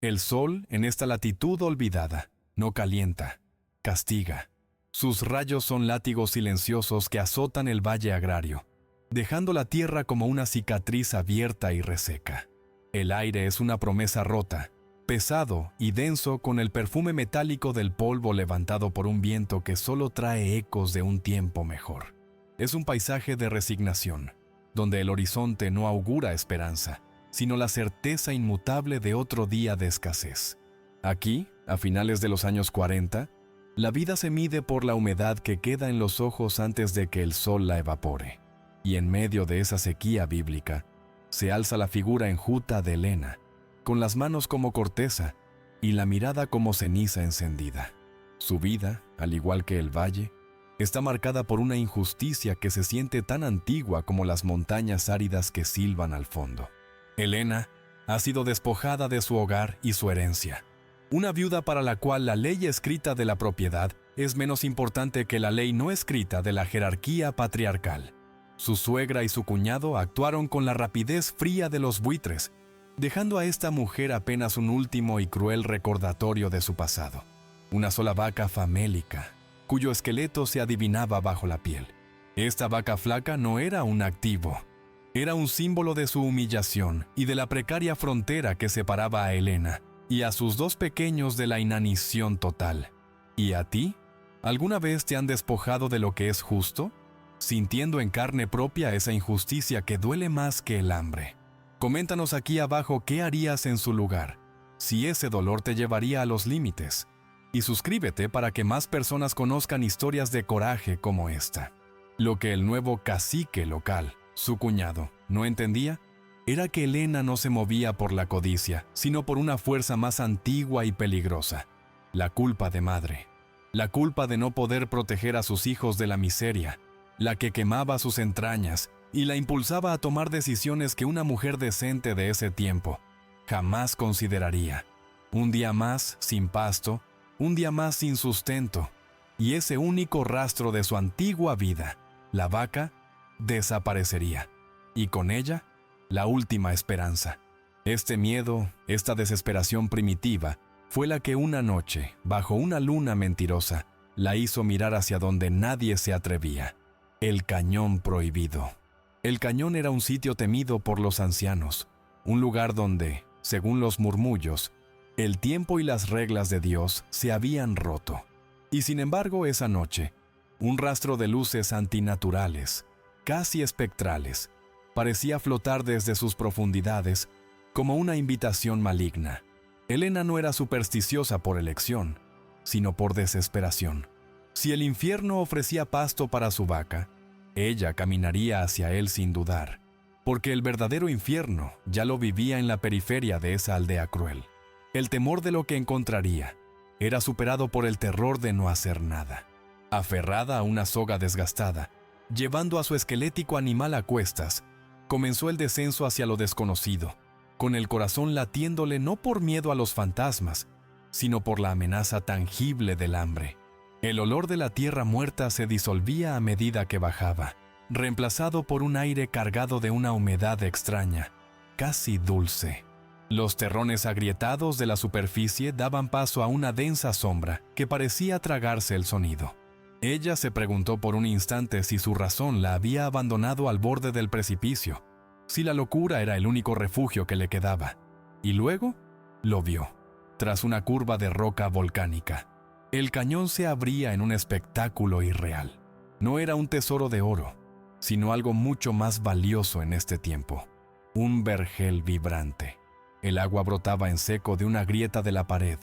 El sol, en esta latitud olvidada, no calienta, castiga. Sus rayos son látigos silenciosos que azotan el valle agrario, dejando la tierra como una cicatriz abierta y reseca. El aire es una promesa rota, pesado y denso con el perfume metálico del polvo levantado por un viento que solo trae ecos de un tiempo mejor. Es un paisaje de resignación, donde el horizonte no augura esperanza, sino la certeza inmutable de otro día de escasez. Aquí, a finales de los años 40, la vida se mide por la humedad que queda en los ojos antes de que el sol la evapore. Y en medio de esa sequía bíblica, se alza la figura enjuta de Helena, con las manos como corteza y la mirada como ceniza encendida. Su vida, al igual que el valle, está marcada por una injusticia que se siente tan antigua como las montañas áridas que silban al fondo. Helena ha sido despojada de su hogar y su herencia, una viuda para la cual la ley escrita de la propiedad es menos importante que la ley no escrita de la jerarquía patriarcal. Su suegra y su cuñado actuaron con la rapidez fría de los buitres, dejando a esta mujer apenas un último y cruel recordatorio de su pasado. Una sola vaca famélica, cuyo esqueleto se adivinaba bajo la piel. Esta vaca flaca no era un activo, era un símbolo de su humillación y de la precaria frontera que separaba a Helena y a sus dos pequeños de la inanición total. ¿Y a ti? ¿Alguna vez te han despojado de lo que es justo, sintiendo en carne propia esa injusticia que duele más que el hambre? Coméntanos aquí abajo qué harías en su lugar, si ese dolor te llevaría a los límites. Y suscríbete para que más personas conozcan historias de coraje como esta. Lo que el nuevo cacique local, su cuñado, no entendía era que Helena no se movía por la codicia, sino por una fuerza más antigua y peligrosa: la culpa de madre, la culpa de no poder proteger a sus hijos de la miseria, la que quemaba sus entrañas y la impulsaba a tomar decisiones que una mujer decente de ese tiempo jamás consideraría. Un día más sin pasto, un día más sin sustento, y ese único rastro de su antigua vida, la vaca, desaparecería, y con ella, la última esperanza. Este miedo, esta desesperación primitiva, fue la que una noche, bajo una luna mentirosa, la hizo mirar hacia donde nadie se atrevía: el cañón prohibido. El cañón era un sitio temido por los ancianos, un lugar donde, según los murmullos, el tiempo y las reglas de Dios se habían roto. Y sin embargo, esa noche, un rastro de luces antinaturales, casi espectrales, parecía flotar desde sus profundidades como una invitación maligna. Helena no era supersticiosa por elección, sino por desesperación. Si el infierno ofrecía pasto para su vaca, ella caminaría hacia él sin dudar, porque el verdadero infierno ya lo vivía en la periferia de esa aldea cruel. El temor de lo que encontraría era superado por el terror de no hacer nada. Aferrada a una soga desgastada, llevando a su esquelético animal a cuestas, comenzó el descenso hacia lo desconocido, con el corazón latiéndole no por miedo a los fantasmas, sino por la amenaza tangible del hambre. El olor de la tierra muerta se disolvía a medida que bajaba, reemplazado por un aire cargado de una humedad extraña, casi dulce. Los terrones agrietados de la superficie daban paso a una densa sombra que parecía tragarse el sonido. Ella se preguntó por un instante si su razón la había abandonado al borde del precipicio, si la locura era el único refugio que le quedaba. Y luego lo vio, tras una curva de roca volcánica. El cañón se abría en un espectáculo irreal. No era un tesoro de oro, sino algo mucho más valioso en este tiempo: un vergel vibrante. El agua brotaba en seco de una grieta de la pared,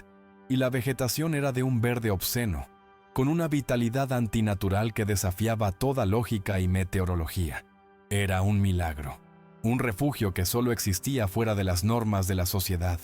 y la vegetación era de un verde obsceno, con una vitalidad antinatural que desafiaba toda lógica y meteorología. Era un milagro, un refugio que solo existía fuera de las normas de la sociedad,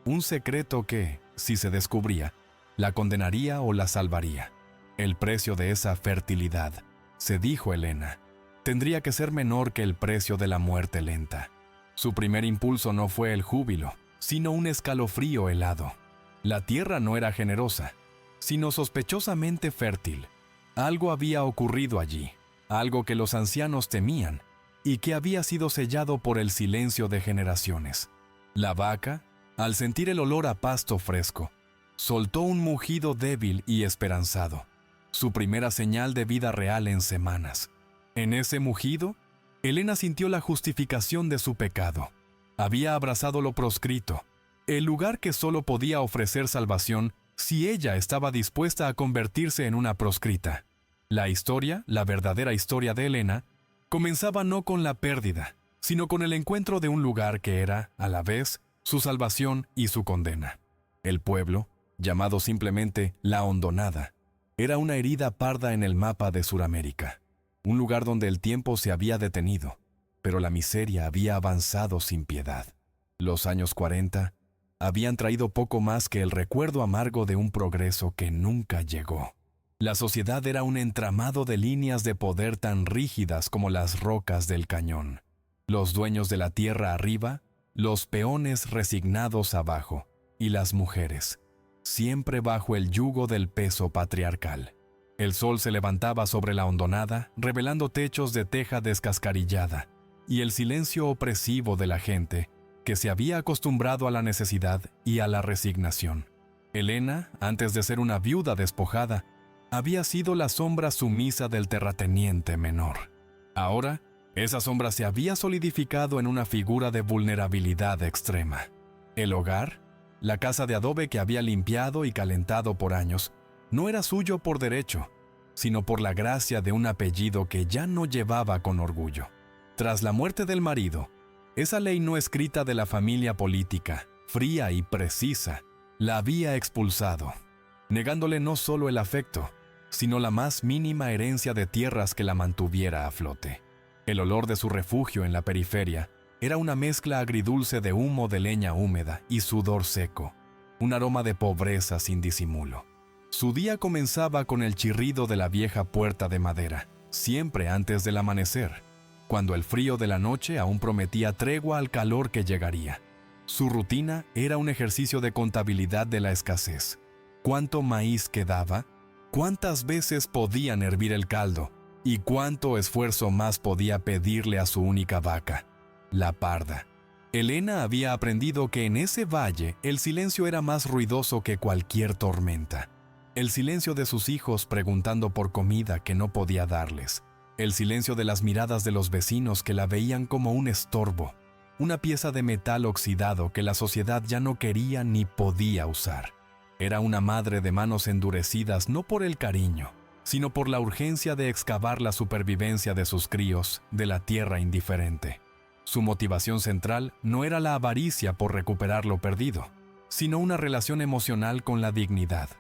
un secreto que, si se descubría, la condenaría o la salvaría. El precio de esa fertilidad, se dijo Helena, tendría que ser menor que el precio de la muerte lenta. Su primer impulso no fue el júbilo, sino un escalofrío helado. La tierra no era generosa, sino sospechosamente fértil. Algo había ocurrido allí, algo que los ancianos temían y que había sido sellado por el silencio de generaciones. La vaca, Al sentir el olor a pasto fresco, soltó un mugido débil y esperanzado, su primera señal de vida real en semanas. En ese mugido, Elena sintió la justificación de su pecado. Había abrazado lo proscrito, el lugar que solo podía ofrecer salvación si ella estaba dispuesta a convertirse en una proscrita. La historia, la verdadera historia de Elena, comenzaba no con la pérdida, sino con el encuentro de un lugar que era, a la vez, su salvación y su condena. El pueblo, llamado simplemente La Hondonada, era una herida parda en el mapa de Suramérica, un lugar donde el tiempo se había detenido, pero la miseria había avanzado sin piedad. Los años 40 habían traído poco más que el recuerdo amargo de un progreso que nunca llegó. La sociedad era un entramado de líneas de poder tan rígidas como las rocas del cañón. Los dueños de la tierra arriba, los peones resignados abajo, y las mujeres, siempre bajo el yugo del peso patriarcal. El sol se levantaba sobre la hondonada, revelando techos de teja descascarillada, y el silencio opresivo de la gente, que se había acostumbrado a la necesidad y a la resignación. Elena, antes de ser una viuda despojada, había sido la sombra sumisa del terrateniente menor. Ahora, esa sombra se había solidificado en una figura de vulnerabilidad extrema. El hogar, la casa de adobe que había limpiado y calentado por años, no era suyo por derecho, sino por la gracia de un apellido que ya no llevaba con orgullo. Tras la muerte del marido, esa ley no escrita de la familia política, fría y precisa, la había expulsado, negándole no solo el afecto, sino la más mínima herencia de tierras que la mantuviera a flote. El olor de su refugio en la periferia era una mezcla agridulce de humo de leña húmeda y sudor seco, un aroma de pobreza sin disimulo. Su día comenzaba con el chirrido de la vieja puerta de madera, siempre antes del amanecer, cuando el frío de la noche aún prometía tregua al calor que llegaría. Su rutina era un ejercicio de contabilidad de la escasez. ¿Cuánto maíz quedaba? ¿Cuántas veces podían hervir el caldo? ¿Y cuánto esfuerzo más podía pedirle a su única vaca, la parda? Elena había aprendido que en ese valle el silencio era más ruidoso que cualquier tormenta. El silencio de sus hijos preguntando por comida que no podía darles. El silencio de las miradas de los vecinos que la veían como un estorbo, una pieza de metal oxidado que la sociedad ya no quería ni podía usar. Era una madre de manos endurecidas no por el cariño, sino por la urgencia de excavar la supervivencia de sus críos de la tierra indiferente. Su motivación central no era la avaricia por recuperar lo perdido, sino una relación emocional con la dignidad.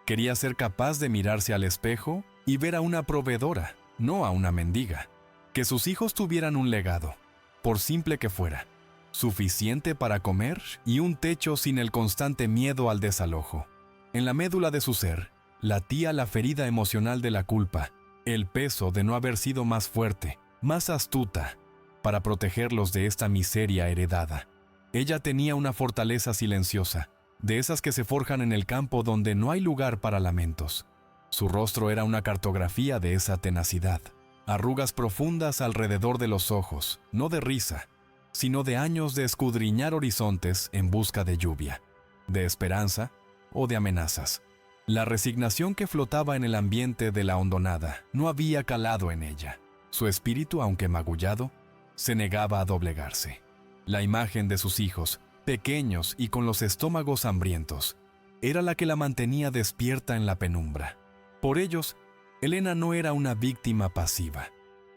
Quería ser capaz de mirarse al espejo y ver a una proveedora, no a una mendiga. Que sus hijos tuvieran un legado, por simple que fuera, suficiente para comer y un techo sin el constante miedo al desalojo. En la médula de su ser, latía la ferida emocional de la culpa, el peso de no haber sido más fuerte, más astuta, para protegerlos de esta miseria heredada. Ella tenía una fortaleza silenciosa, de esas que se forjan en el campo donde no hay lugar para lamentos. Su rostro era una cartografía de esa tenacidad. Arrugas profundas alrededor de los ojos, no de risa, sino de años de escudriñar horizontes en busca de lluvia, de esperanza o de amenazas. La resignación que flotaba en el ambiente de la hondonada no había calado en ella. Su espíritu, aunque magullado, se negaba a doblegarse. La imagen de sus hijos, pequeños y con los estómagos hambrientos, era la que la mantenía despierta en la penumbra. Por ellos, Elena no era una víctima pasiva.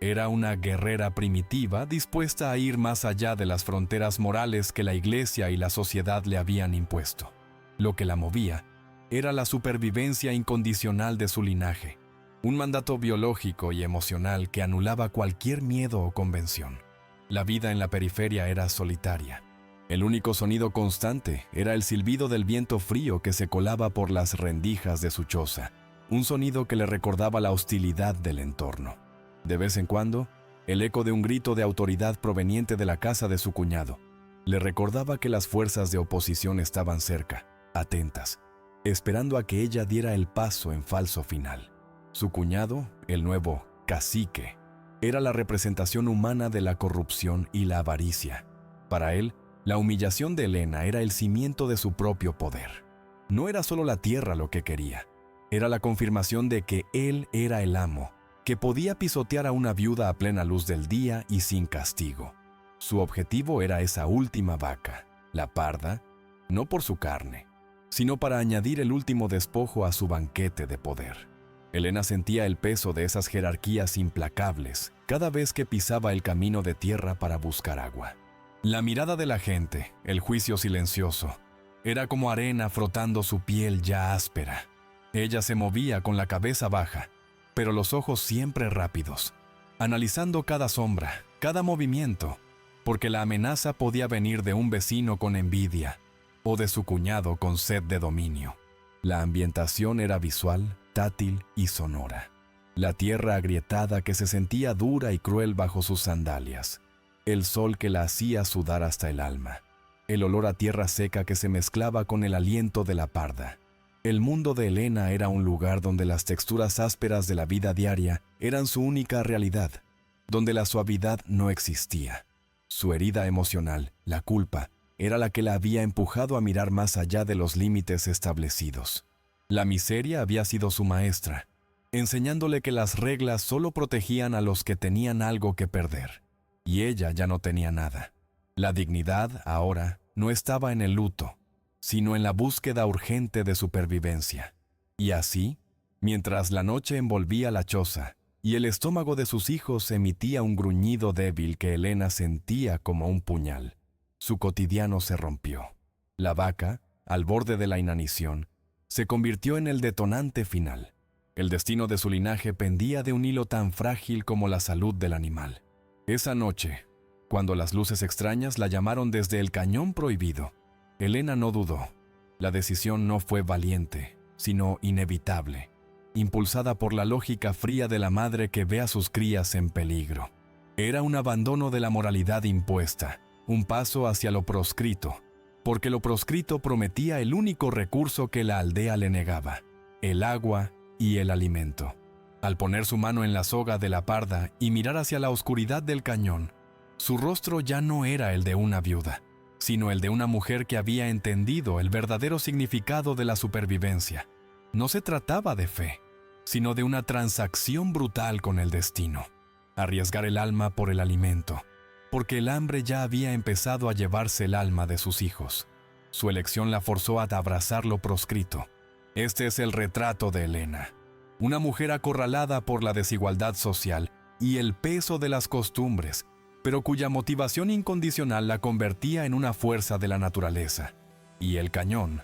Era una guerrera primitiva dispuesta a ir más allá de las fronteras morales que la iglesia y la sociedad le habían impuesto. Lo que la movía era la supervivencia incondicional de su linaje, un mandato biológico y emocional que anulaba cualquier miedo o convención. La vida en la periferia era solitaria. El único sonido constante era el silbido del viento frío que se colaba por las rendijas de su choza, un sonido que le recordaba la hostilidad del entorno. De vez en cuando, el eco de un grito de autoridad proveniente de la casa de su cuñado le recordaba que las fuerzas de oposición estaban cerca, atentas, esperando a que ella diera el paso en falso final. Su cuñado, el nuevo cacique, era la representación humana de la corrupción y la avaricia. Para él, La humillación de Helena era el cimiento de su propio poder. No era solo la tierra lo que quería, era la confirmación de que él era el amo, que podía pisotear a una viuda a plena luz del día y sin castigo. Su objetivo era esa última vaca, la parda, no por su carne, sino para añadir el último despojo a su banquete de poder. Helena sentía el peso de esas jerarquías implacables cada vez que pisaba el camino de tierra para buscar agua. La mirada de la gente, el juicio silencioso, era como arena frotando su piel ya áspera. Ella se movía con la cabeza baja, pero los ojos siempre rápidos, analizando cada sombra, cada movimiento, porque la amenaza podía venir de un vecino con envidia o de su cuñado con sed de dominio. La ambientación era visual, táctil y sonora. La tierra agrietada que se sentía dura y cruel bajo sus sandalias. El sol que la hacía sudar hasta el alma. El olor a tierra seca que se mezclaba con el aliento de la parda. El mundo de Helena era un lugar donde las texturas ásperas de la vida diaria eran su única realidad, donde la suavidad no existía. Su herida emocional, la culpa, era la que la había empujado a mirar más allá de los límites establecidos. La miseria había sido su maestra, enseñándole que las reglas solo protegían a los que tenían algo que perder, y ella ya no tenía nada. La dignidad, ahora, no estaba en el luto, sino en la búsqueda urgente de supervivencia. Y así, mientras la noche envolvía la choza y el estómago de sus hijos emitía un gruñido débil que Helena sentía como un puñal, su cotidiano se rompió. La vaca, al borde de la inanición, se convirtió en el detonante final. El destino de su linaje pendía de un hilo tan frágil como la salud del animal. Esa noche, cuando las luces extrañas la llamaron desde el cañón prohibido, Helena no dudó. La decisión no fue valiente, sino inevitable, impulsada por la lógica fría de la madre que ve a sus crías en peligro. Era un abandono de la moralidad impuesta, un paso hacia lo proscrito, porque lo proscrito prometía el único recurso que la aldea le negaba, el agua y el alimento. Al poner su mano en la soga de la parda y mirar hacia la oscuridad del cañón, su rostro ya no era el de una viuda, sino el de una mujer que había entendido el verdadero significado de la supervivencia. No se trataba de fe, sino de una transacción brutal con el destino. Arriesgar el alma por el alimento, porque el hambre ya había empezado a llevarse el alma de sus hijos. Su elección la forzó a abrazar lo proscrito. Este es el retrato de Helena, una mujer acorralada por la desigualdad social y el peso de las costumbres, pero cuya motivación incondicional la convertía en una fuerza de la naturaleza. Y el cañón,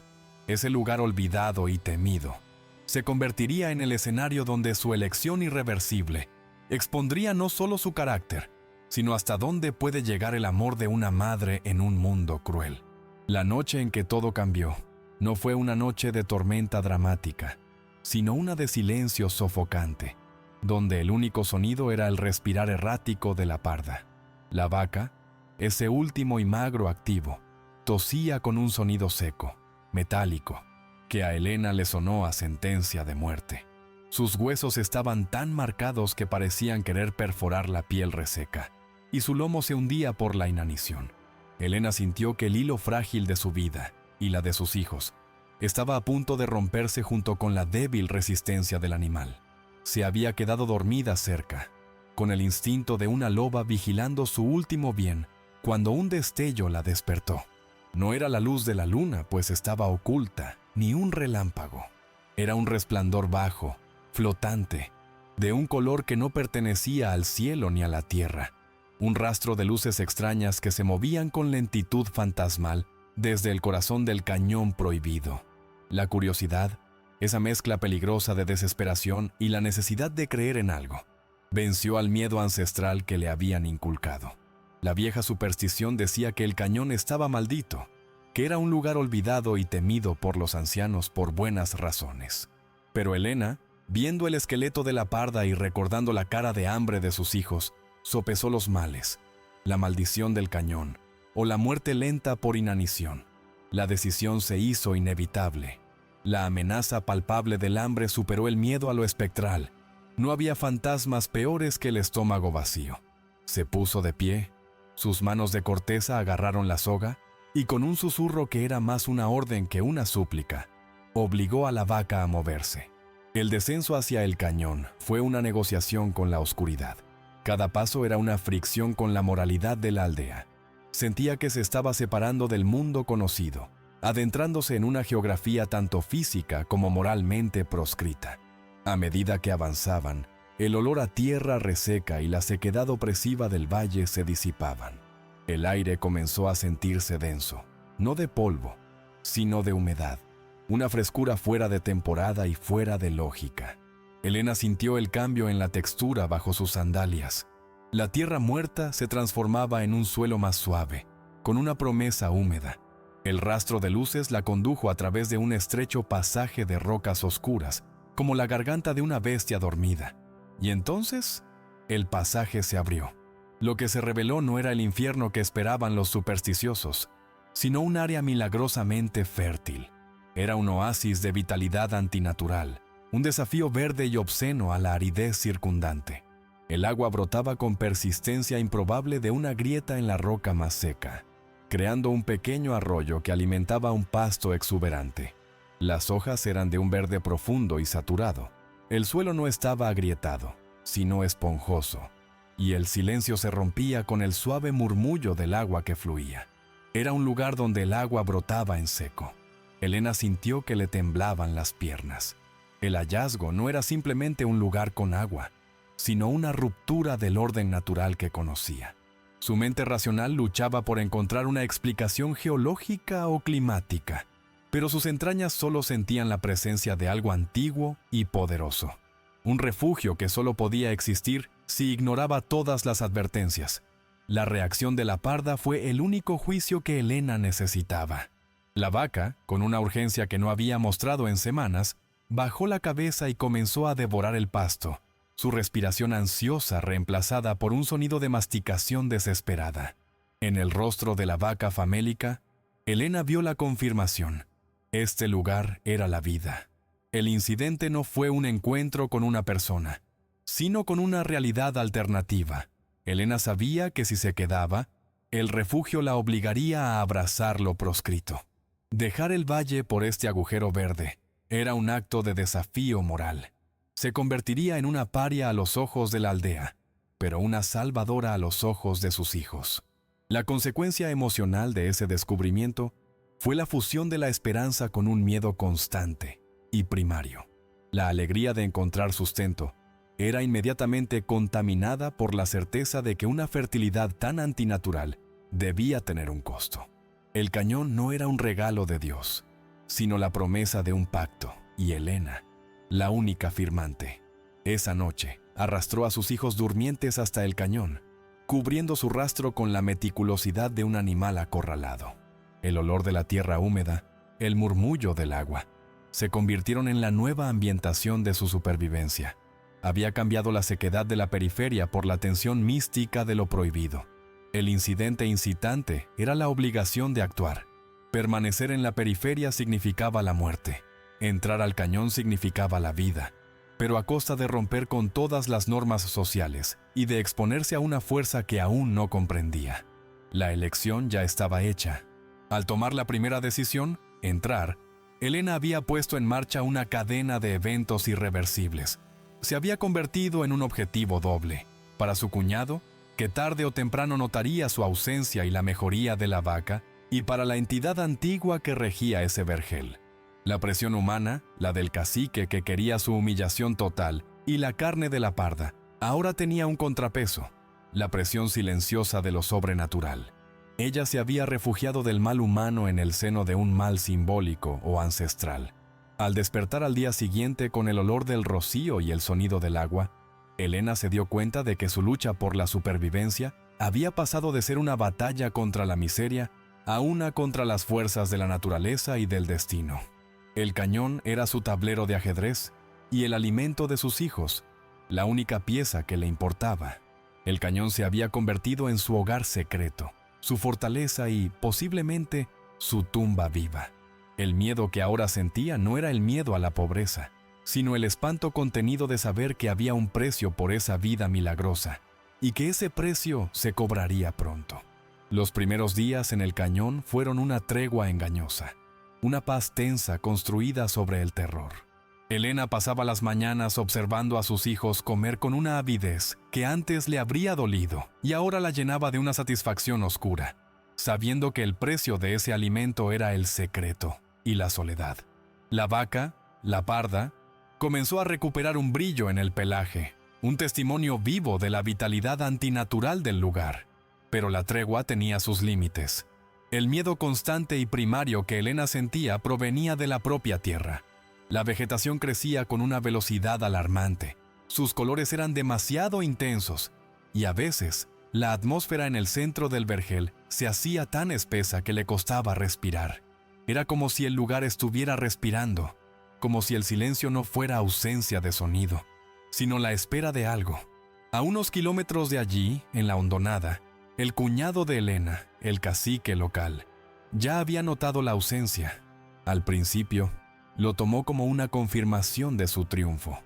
ese lugar olvidado y temido, se convertiría en el escenario donde su elección irreversible expondría no solo su carácter, sino hasta dónde puede llegar el amor de una madre en un mundo cruel. La noche en que todo cambió no fue una noche de tormenta dramática, sino una de silencio sofocante, donde el único sonido era el respirar errático de la parda. La vaca, ese último y magro activo, tosía con un sonido seco, metálico, que a Helena le sonó a sentencia de muerte. Sus huesos estaban tan marcados que parecían querer perforar la piel reseca, y su lomo se hundía por la inanición. Helena sintió que el hilo frágil de su vida, y la de sus hijos, estaba a punto de romperse junto con la débil resistencia del animal. Se había quedado dormida cerca, con el instinto de una loba vigilando su último bien, cuando un destello la despertó. No era la luz de la luna, pues estaba oculta, ni un relámpago. Era un resplandor bajo, flotante, de un color que no pertenecía al cielo ni a la tierra. Un rastro de luces extrañas que se movían con lentitud fantasmal desde el corazón del cañón prohibido. La curiosidad, esa mezcla peligrosa de desesperación y la necesidad de creer en algo, venció al miedo ancestral que le habían inculcado. La vieja superstición decía que el cañón estaba maldito, que era un lugar olvidado y temido por los ancianos por buenas razones. Pero Helena, viendo el esqueleto de la parda y recordando la cara de hambre de sus hijos, sopesó los males, la maldición del cañón o la muerte lenta por inanición. La decisión se hizo inevitable. La amenaza palpable del hambre superó el miedo a lo espectral. No había fantasmas peores que el estómago vacío. Se puso de pie, sus manos de corteza agarraron la soga y con un susurro que era más una orden que una súplica, obligó a la vaca a moverse. El descenso hacia el cañón fue una negociación con la oscuridad. Cada paso era una fricción con la moralidad de la aldea. Sentía que se estaba separando del mundo conocido, adentrándose en una geografía tanto física como moralmente proscrita. A medida que avanzaban, el olor a tierra reseca y la sequedad opresiva del valle se disipaban. El aire comenzó a sentirse denso, no de polvo, sino de humedad, una frescura fuera de temporada y fuera de lógica. Elena sintió el cambio en la textura bajo sus sandalias. La tierra muerta se transformaba en un suelo más suave, con una promesa húmeda. El rastro de luces la condujo a través de un estrecho pasaje de rocas oscuras, como la garganta de una bestia dormida. Y entonces, el pasaje se abrió. Lo que se reveló no era el infierno que esperaban los supersticiosos, sino un área milagrosamente fértil. Era un oasis de vitalidad antinatural, un desafío verde y obsceno a la aridez circundante. El agua brotaba con persistencia improbable de una grieta en la roca más seca, creando un pequeño arroyo que alimentaba un pasto exuberante. Las hojas eran de un verde profundo y saturado. El suelo no estaba agrietado, sino esponjoso, y el silencio se rompía con el suave murmullo del agua que fluía. Era un lugar donde el agua brotaba en seco. Elena sintió que le temblaban las piernas. El hallazgo no era simplemente un lugar con agua, sino una ruptura del orden natural que conocía. Su mente racional luchaba por encontrar una explicación geológica o climática, pero sus entrañas solo sentían la presencia de algo antiguo y poderoso. Un refugio que solo podía existir si ignoraba todas las advertencias. La reacción de la parda fue el único juicio que Elena necesitaba. La vaca, con una urgencia que no había mostrado en semanas, bajó la cabeza y comenzó a devorar el pasto, su respiración ansiosa reemplazada por un sonido de masticación desesperada. En el rostro de la vaca famélica, Elena vio la confirmación. Este lugar era la vida. El incidente no fue un encuentro con una persona, sino con una realidad alternativa. Elena sabía que si se quedaba, el refugio la obligaría a abrazar lo proscrito. Dejar el valle por este agujero verde era un acto de desafío moral. Se convertiría en una paria a los ojos de la aldea, pero una salvadora a los ojos de sus hijos. La consecuencia emocional de ese descubrimiento fue la fusión de la esperanza con un miedo constante y primario. La alegría de encontrar sustento era inmediatamente contaminada por la certeza de que una fertilidad tan antinatural debía tener un costo. El cañón no era un regalo de Dios, sino la promesa de un pacto, y Elena, la única firmante. Esa noche, arrastró a sus hijos durmientes hasta el cañón, cubriendo su rastro con la meticulosidad de un animal acorralado. El olor de la tierra húmeda, el murmullo del agua, se convirtieron en la nueva ambientación de su supervivencia. Había cambiado la sequedad de la periferia por la tensión mística de lo prohibido. El incidente incitante era la obligación de actuar. Permanecer en la periferia significaba la muerte. Entrar al cañón significaba la vida, pero a costa de romper con todas las normas sociales y de exponerse a una fuerza que aún no comprendía. La elección ya estaba hecha. Al tomar la primera decisión, entrar, Elena había puesto en marcha una cadena de eventos irreversibles. Se había convertido en un objetivo doble. Para su cuñado, que tarde o temprano notaría su ausencia y la mejoría de la vaca, y para la entidad antigua que regía ese vergel. La presión humana, la del cacique que quería su humillación total, y la carne de la parda, ahora tenía un contrapeso, la presión silenciosa de lo sobrenatural. Ella se había refugiado del mal humano en el seno de un mal simbólico o ancestral. Al despertar al día siguiente con el olor del rocío y el sonido del agua, Elena se dio cuenta de que su lucha por la supervivencia había pasado de ser una batalla contra la miseria a una contra las fuerzas de la naturaleza y del destino. El cañón era su tablero de ajedrez y el alimento de sus hijos, la única pieza que le importaba. El cañón se había convertido en su hogar secreto, su fortaleza y, posiblemente, su tumba viva. El miedo que ahora sentía no era el miedo a la pobreza, sino el espanto contenido de saber que había un precio por esa vida milagrosa, y que ese precio se cobraría pronto. Los primeros días en el cañón fueron una tregua engañosa, una paz tensa construida sobre el terror. Elena pasaba las mañanas observando a sus hijos comer con una avidez que antes le habría dolido y ahora la llenaba de una satisfacción oscura, sabiendo que el precio de ese alimento era el secreto y la soledad. La vaca, la parda, comenzó a recuperar un brillo en el pelaje, un testimonio vivo de la vitalidad antinatural del lugar. Pero la tregua tenía sus límites. El miedo constante y primario que Elena sentía provenía de la propia tierra. La vegetación crecía con una velocidad alarmante. Sus colores eran demasiado intensos y a veces la atmósfera en el centro del vergel se hacía tan espesa que le costaba respirar. Era como si el lugar estuviera respirando, como si el silencio no fuera ausencia de sonido, sino la espera de algo. A unos kilómetros de allí, en la hondonada, el cuñado de Elena, el cacique local, ya había notado la ausencia. Al principio, lo tomó como una confirmación de su triunfo.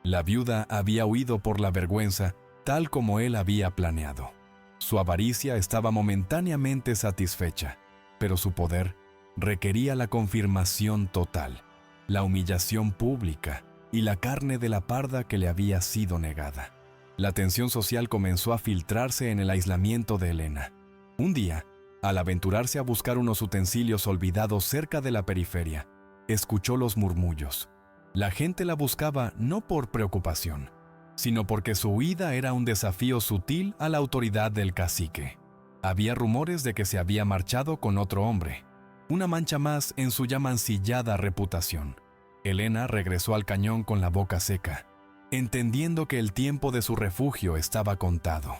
La viuda había huido por la vergüenza, tal como él había planeado. Su avaricia estaba momentáneamente satisfecha, pero su poder requería la confirmación total, la humillación pública y la carne de la parda que le había sido negada. La tensión social comenzó a filtrarse en el aislamiento de Elena. Un día, al aventurarse a buscar unos utensilios olvidados cerca de la periferia, escuchó los murmullos. La gente la buscaba no por preocupación, sino porque su huida era un desafío sutil a la autoridad del cacique. Había rumores de que se había marchado con otro hombre, una mancha más en su ya mancillada reputación. Elena regresó al cañón con la boca seca, entendiendo que el tiempo de su refugio estaba contado.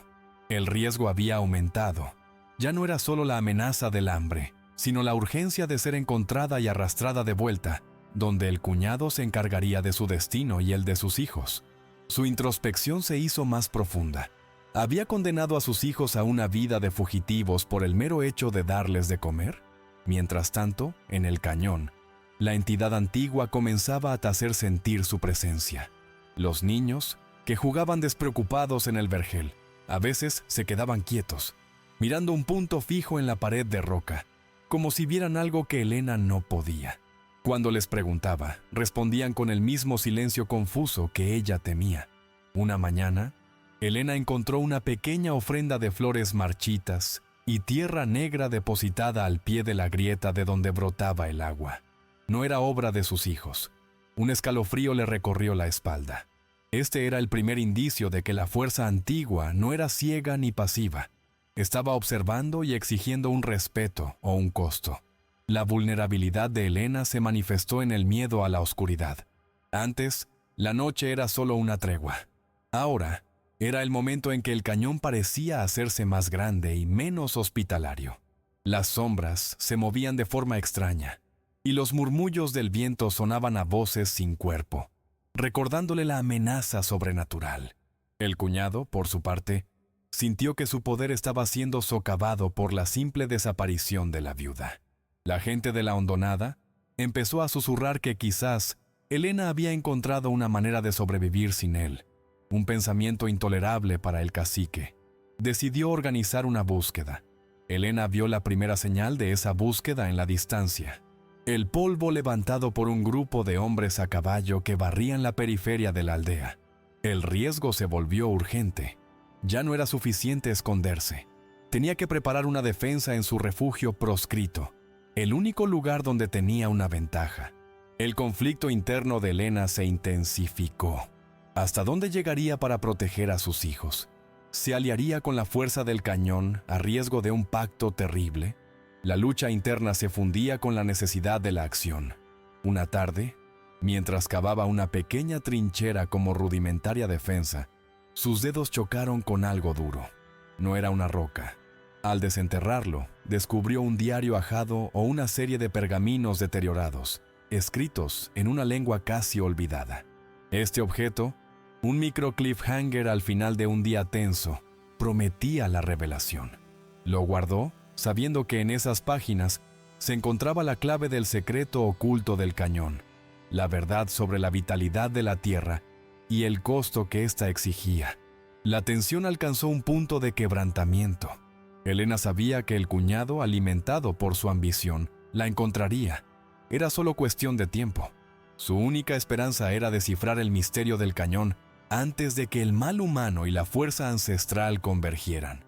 El riesgo había aumentado. Ya no era solo la amenaza del hambre, sino la urgencia de ser encontrada y arrastrada de vuelta, donde el cuñado se encargaría de su destino y el de sus hijos. Su introspección se hizo más profunda. ¿Había condenado a sus hijos a una vida de fugitivos por el mero hecho de darles de comer? Mientras tanto, en el cañón, la entidad antigua comenzaba a hacer sentir su presencia. Los niños, que jugaban despreocupados en el vergel, a veces se quedaban quietos, mirando un punto fijo en la pared de roca, como si vieran algo que Elena no podía. Cuando les preguntaba, respondían con el mismo silencio confuso que ella temía. Una mañana, Elena encontró una pequeña ofrenda de flores marchitas y tierra negra depositada al pie de la grieta de donde brotaba el agua. No era obra de sus hijos. Un escalofrío le recorrió la espalda. Este era el primer indicio de que la fuerza antigua no era ciega ni pasiva. Estaba observando y exigiendo un respeto o un costo. La vulnerabilidad de Elena se manifestó en el miedo a la oscuridad. Antes, la noche era solo una tregua. Ahora, era el momento en que el cañón parecía hacerse más grande y menos hospitalario. Las sombras se movían de forma extraña, y los murmullos del viento sonaban a voces sin cuerpo, recordándole la amenaza sobrenatural. El cuñado, por su parte, sintió que su poder estaba siendo socavado por la simple desaparición de la viuda. La gente de la hondonada empezó a susurrar que quizás Elena había encontrado una manera de sobrevivir sin él, un pensamiento intolerable para el cacique. Decidió organizar una búsqueda. Elena vio la primera señal de esa búsqueda en la distancia. El polvo levantado por un grupo de hombres a caballo que barrían la periferia de la aldea. El riesgo se volvió urgente. Ya no era suficiente esconderse. Tenía que preparar una defensa en su refugio proscrito, el único lugar donde tenía una ventaja. El conflicto interno de Elena se intensificó. ¿Hasta dónde llegaría para proteger a sus hijos? ¿Se aliaría con la fuerza del cañón a riesgo de un pacto terrible? La lucha interna se fundía con la necesidad de la acción. Una tarde, mientras cavaba una pequeña trinchera como rudimentaria defensa, sus dedos chocaron con algo duro. No era una roca. Al desenterrarlo, descubrió un diario ajado o una serie de pergaminos deteriorados, escritos en una lengua casi olvidada. Este objeto, un micro cliffhanger al final de un día tenso, prometía la revelación. Lo guardó, sabiendo que en esas páginas se encontraba la clave del secreto oculto del cañón, la verdad sobre la vitalidad de la tierra y el costo que ésta exigía. La tensión alcanzó un punto de quebrantamiento. Elena sabía que el cuñado, alimentado por su ambición, la encontraría. Era solo cuestión de tiempo. Su única esperanza era descifrar el misterio del cañón antes de que el mal humano y la fuerza ancestral convergieran.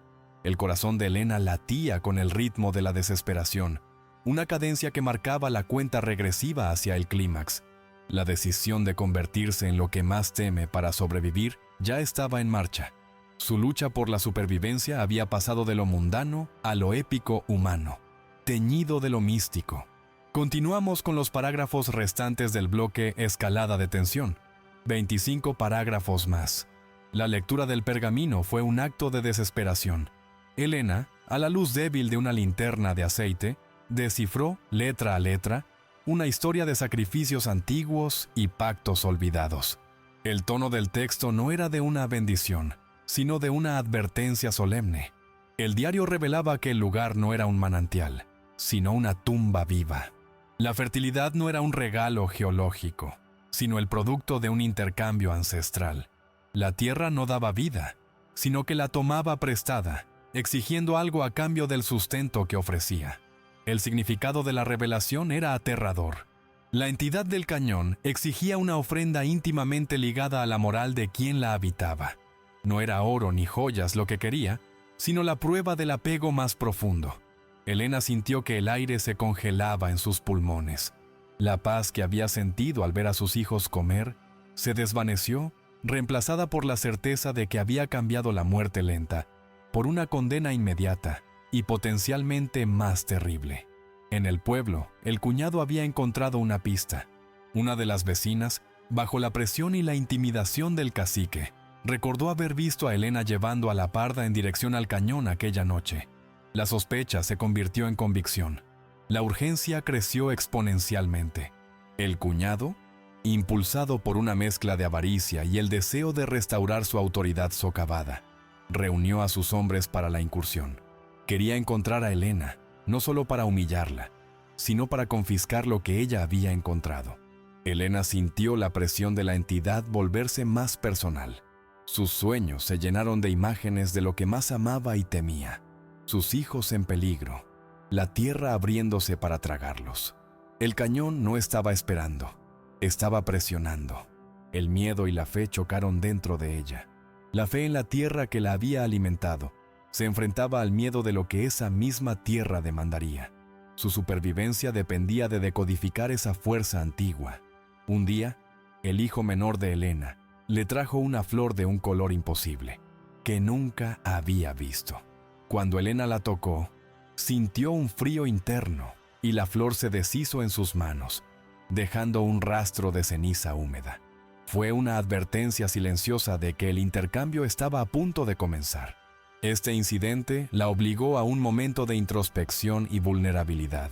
El corazón de Elena latía con el ritmo de la desesperación, una cadencia que marcaba la cuenta regresiva hacia el clímax. La decisión de convertirse en lo que más teme para sobrevivir ya estaba en marcha. Su lucha por la supervivencia había pasado de lo mundano a lo épico humano, teñido de lo místico. Continuamos con los parágrafos restantes del bloque Escalada de tensión. 25 parágrafos más. La lectura del pergamino fue un acto de desesperación. Elena, a la luz débil de una linterna de aceite, descifró, letra a letra, una historia de sacrificios antiguos y pactos olvidados. El tono del texto no era de una bendición, sino de una advertencia solemne. El diario revelaba que el lugar no era un manantial, sino una tumba viva. La fertilidad no era un regalo geológico, sino el producto de un intercambio ancestral. La tierra no daba vida, sino que la tomaba prestada, exigiendo algo a cambio del sustento que ofrecía. El significado de la revelación era aterrador. La entidad del cañón exigía una ofrenda íntimamente ligada a la moral de quien la habitaba. No era oro ni joyas lo que quería, sino la prueba del apego más profundo. Elena sintió que el aire se congelaba en sus pulmones. La paz que había sentido al ver a sus hijos comer se desvaneció, reemplazada por la certeza de que había cambiado la muerte lenta por una condena inmediata y potencialmente más terrible. En el pueblo, el cuñado había encontrado una pista. Una de las vecinas, bajo la presión y la intimidación del cacique, recordó haber visto a Elena llevando a la parda en dirección al cañón aquella noche. La sospecha se convirtió en convicción. La urgencia creció exponencialmente. El cuñado, impulsado por una mezcla de avaricia y el deseo de restaurar su autoridad socavada, reunió a sus hombres para la incursión. Quería encontrar a Elena, no solo para humillarla, sino para confiscar lo que ella había encontrado. Elena sintió la presión de la entidad volverse más personal. Sus sueños se llenaron de imágenes de lo que más amaba y temía. Sus hijos en peligro, la tierra abriéndose para tragarlos. El cañón no estaba esperando, estaba presionando. El miedo y la fe chocaron dentro de ella. La fe en la tierra que la había alimentado se enfrentaba al miedo de lo que esa misma tierra demandaría. Su supervivencia dependía de decodificar esa fuerza antigua. Un día, el hijo menor de Elena le trajo una flor de un color imposible, que nunca había visto. Cuando Elena la tocó, sintió un frío interno y la flor se deshizo en sus manos, dejando un rastro de ceniza húmeda. Fue una advertencia silenciosa de que el intercambio estaba a punto de comenzar. Este incidente la obligó a un momento de introspección y vulnerabilidad.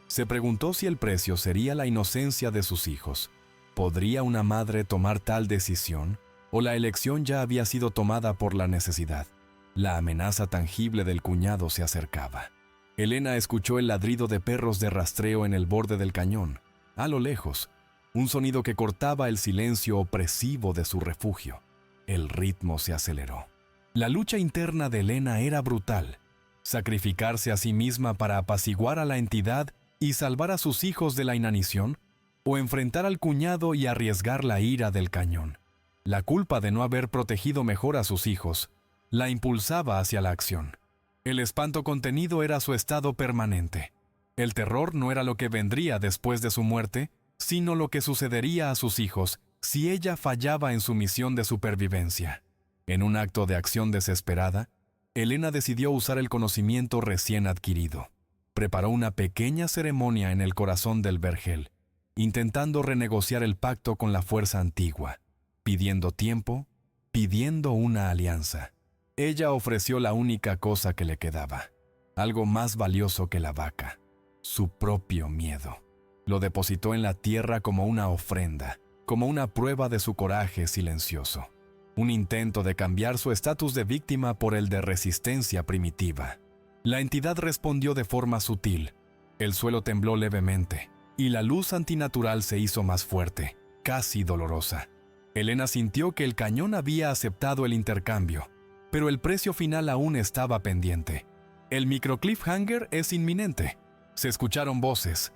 Se preguntó si el precio sería la inocencia de sus hijos. ¿Podría una madre tomar tal decisión? ¿O la elección ya había sido tomada por la necesidad? La amenaza tangible del cuñado se acercaba. Elena escuchó el ladrido de perros de rastreo en el borde del cañón, a lo lejos, un sonido que cortaba el silencio opresivo de su refugio. El ritmo se aceleró. La lucha interna de Elena era brutal. Sacrificarse a sí misma para apaciguar a la entidad y salvar a sus hijos de la inanición, o enfrentar al cuñado y arriesgar la ira del cañón. La culpa de no haber protegido mejor a sus hijos la impulsaba hacia la acción. El espanto contenido era su estado permanente. El terror no era lo que vendría después de su muerte, sino lo que sucedería a sus hijos si ella fallaba en su misión de supervivencia. En un acto de acción desesperada, Elena decidió usar el conocimiento recién adquirido. Preparó una pequeña ceremonia en el corazón del vergel, intentando renegociar el pacto con la fuerza antigua, pidiendo tiempo, pidiendo una alianza. Ella ofreció la única cosa que le quedaba, algo más valioso que la vaca, su propio miedo. Lo depositó en la tierra como una ofrenda, como una prueba de su coraje silencioso. Un intento de cambiar su estatus de víctima por el de resistencia primitiva. La entidad respondió de forma sutil. El suelo tembló levemente, y la luz antinatural se hizo más fuerte, casi dolorosa. Elena sintió que el cañón había aceptado el intercambio, pero el precio final aún estaba pendiente. El microcliffhanger es inminente. Se escucharon voces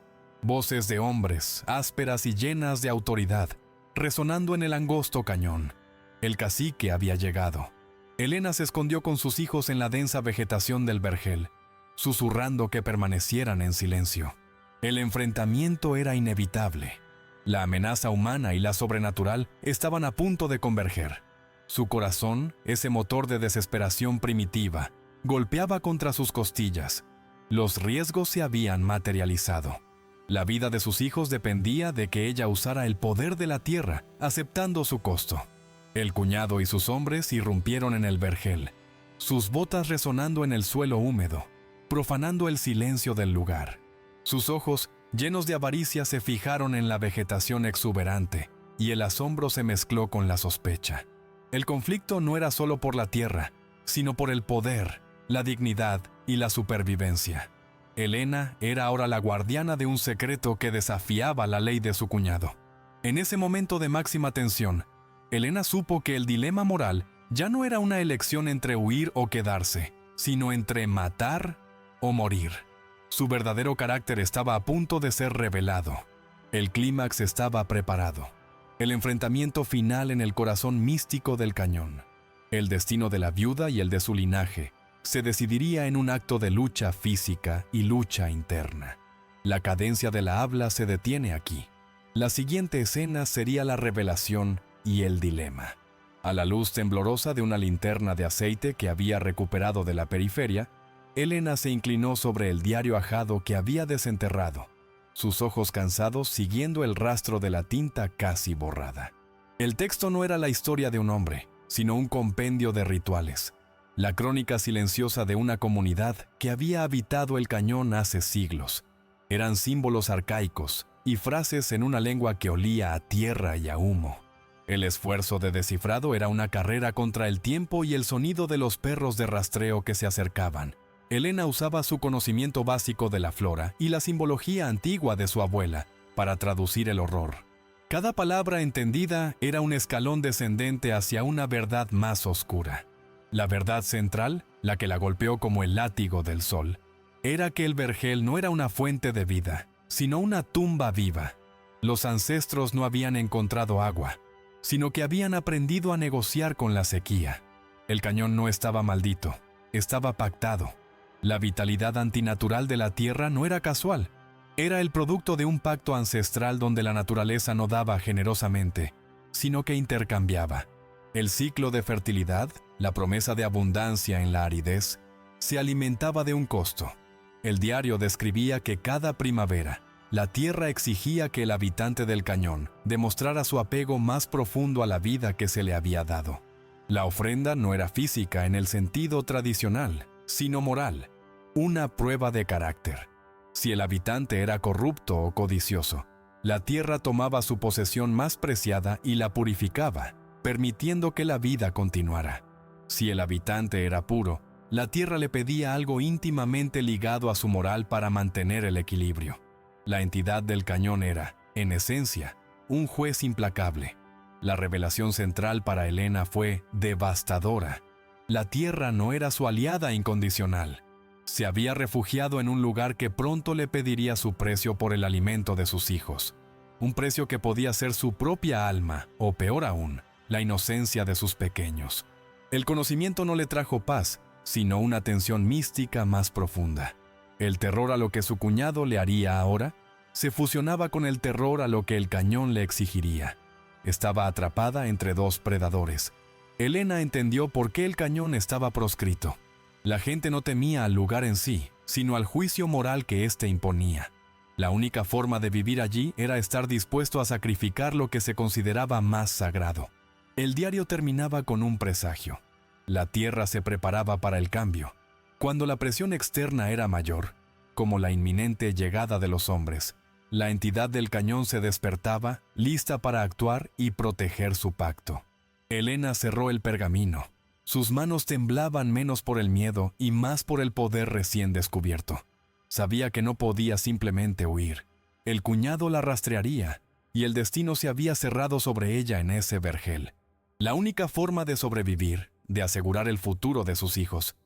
de hombres, ásperas y llenas de autoridad, resonando en el angosto cañón. El cacique había llegado. Elena se escondió con sus hijos en la densa vegetación del vergel, susurrando que permanecieran en silencio. El enfrentamiento era inevitable. La amenaza humana y la sobrenatural estaban a punto de converger. Su corazón, ese motor de desesperación primitiva, golpeaba contra sus costillas. Los riesgos se habían materializado. La vida de sus hijos dependía de que ella usara el poder de la tierra, aceptando su costo. El cuñado y sus hombres irrumpieron en el vergel, sus botas resonando en el suelo húmedo, profanando el silencio del lugar. Sus ojos, llenos de avaricia, se fijaron en la vegetación exuberante, y el asombro se mezcló con la sospecha. El conflicto no era solo por la tierra, sino por el poder, la dignidad y la supervivencia. Elena era ahora la guardiana de un secreto que desafiaba la ley de su cuñado. En ese momento de máxima tensión, Elena supo que el dilema moral ya no era una elección entre huir o quedarse, sino entre matar o morir. Su verdadero carácter estaba a punto de ser revelado. El clímax estaba preparado. El enfrentamiento final en el corazón místico del cañón. El destino de la viuda y el de su linaje se decidiría en un acto de lucha física y lucha interna. La cadencia de la habla se detiene aquí. La siguiente escena sería la revelación y el dilema. A la luz temblorosa de una linterna de aceite que había recuperado de la periferia, Elena se inclinó sobre el diario ajado que había desenterrado, sus ojos cansados siguiendo el rastro de la tinta casi borrada. El texto no era la historia de un hombre, sino un compendio de rituales, la crónica silenciosa de una comunidad que había habitado el cañón hace siglos. Eran símbolos arcaicos y frases en una lengua que olía a tierra y a humo. El esfuerzo de descifrado era una carrera contra el tiempo y el sonido de los perros de rastreo que se acercaban. Elena usaba su conocimiento básico de la flora y la simbología antigua de su abuela para traducir el horror. Cada palabra entendida era un escalón descendente hacia una verdad más oscura. La verdad central, la que la golpeó como el látigo del sol, era que el vergel no era una fuente de vida, sino una tumba viva. Los ancestros no habían encontrado agua, sino que habían aprendido a negociar con la sequía. El cañón no estaba maldito, estaba pactado. La vitalidad antinatural de la tierra no era casual, era el producto de un pacto ancestral donde la naturaleza no daba generosamente, sino que intercambiaba. El ciclo de fertilidad, la promesa de abundancia en la aridez, se alimentaba de un costo. El diario describía que cada primavera, la tierra exigía que el habitante del cañón demostrara su apego más profundo a la vida que se le había dado. La ofrenda no era física en el sentido tradicional, sino moral, una prueba de carácter. Si el habitante era corrupto o codicioso, la tierra tomaba su posesión más preciada y la purificaba, permitiendo que la vida continuara. Si el habitante era puro, la tierra le pedía algo íntimamente ligado a su moral para mantener el equilibrio. La entidad del cañón era, en esencia, un juez implacable. La revelación central para Elena fue devastadora. La tierra no era su aliada incondicional. Se había refugiado en un lugar que pronto le pediría su precio por el alimento de sus hijos. Un precio que podía ser su propia alma, o peor aún, la inocencia de sus pequeños. El conocimiento no le trajo paz, sino una tensión mística más profunda. El terror a lo que su cuñado le haría ahora se fusionaba con el terror a lo que el cañón le exigiría. Estaba atrapada entre dos predadores. Elena entendió por qué el cañón estaba proscrito. La gente no temía al lugar en sí, sino al juicio moral que éste imponía. La única forma de vivir allí era estar dispuesto a sacrificar lo que se consideraba más sagrado. El diario terminaba con un presagio. La tierra se preparaba para el cambio. Cuando la presión externa era mayor, como la inminente llegada de los hombres, la entidad del cañón se despertaba, lista para actuar y proteger su pacto. Elena cerró el pergamino. Sus manos temblaban menos por el miedo y más por el poder recién descubierto. Sabía que no podía simplemente huir. El cuñado la rastrearía, y el destino se había cerrado sobre ella en ese vergel. La única forma de sobrevivir, de asegurar el futuro de sus hijos,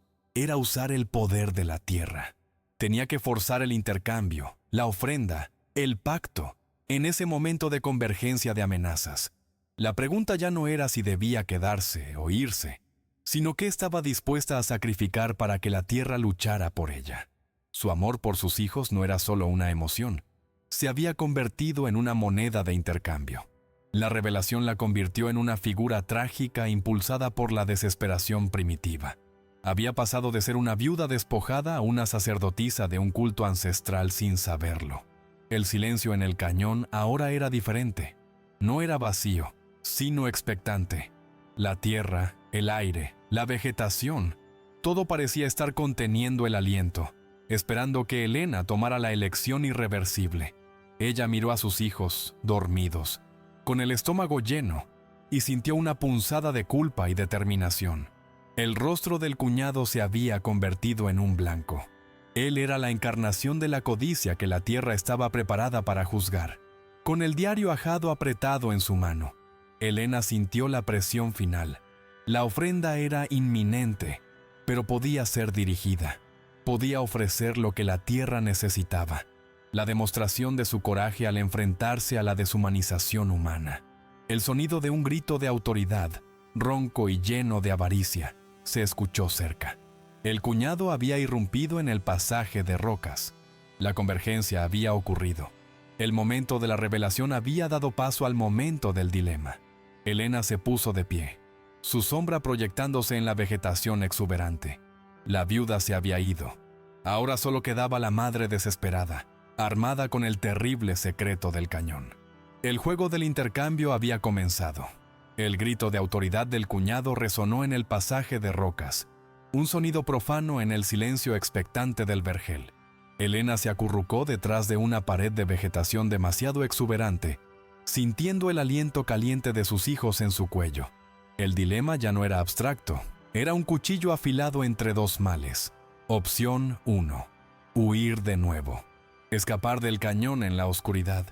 era usar el poder de la tierra. Tenía que forzar el intercambio, la ofrenda, el pacto, en ese momento de convergencia de amenazas. La pregunta ya no era si debía quedarse o irse, sino qué estaba dispuesta a sacrificar para que la tierra luchara por ella. Su amor por sus hijos no era solo una emoción, se había convertido en una moneda de intercambio. La revelación la convirtió en una figura trágica impulsada por la desesperación primitiva. Había pasado de ser una viuda despojada a una sacerdotisa de un culto ancestral sin saberlo. El silencio en el cañón ahora era diferente. No era vacío, sino expectante. La tierra, el aire, la vegetación, todo parecía estar conteniendo el aliento, esperando que Helena tomara la elección irreversible. Ella miró a sus hijos, dormidos, con el estómago lleno, y sintió una punzada de culpa y determinación. El rostro del cuñado se había convertido en un blanco. Él era la encarnación de la codicia que la tierra estaba preparada para juzgar. Con el diario ajado apretado en su mano, Helena sintió la presión final. La ofrenda era inminente, pero podía ser dirigida. Podía ofrecer lo que la tierra necesitaba. La demostración de su coraje al enfrentarse a la deshumanización humana. El sonido de un grito de autoridad, ronco y lleno de avaricia, se escuchó cerca. El cuñado había irrumpido en el pasaje de rocas. La convergencia había ocurrido. El momento de la revelación había dado paso al momento del dilema. Helena se puso de pie, su sombra proyectándose en la vegetación exuberante. La viuda se había ido. Ahora solo quedaba la madre desesperada, armada con el terrible secreto del cañón. El juego del intercambio había comenzado. El grito de autoridad del cuñado resonó en el pasaje de rocas, un sonido profano en el silencio expectante del vergel. Helena se acurrucó detrás de una pared de vegetación demasiado exuberante, sintiendo el aliento caliente de sus hijos en su cuello. El dilema ya no era abstracto, era un cuchillo afilado entre dos males. Opción 1. Huir de nuevo. Escapar del cañón en la oscuridad,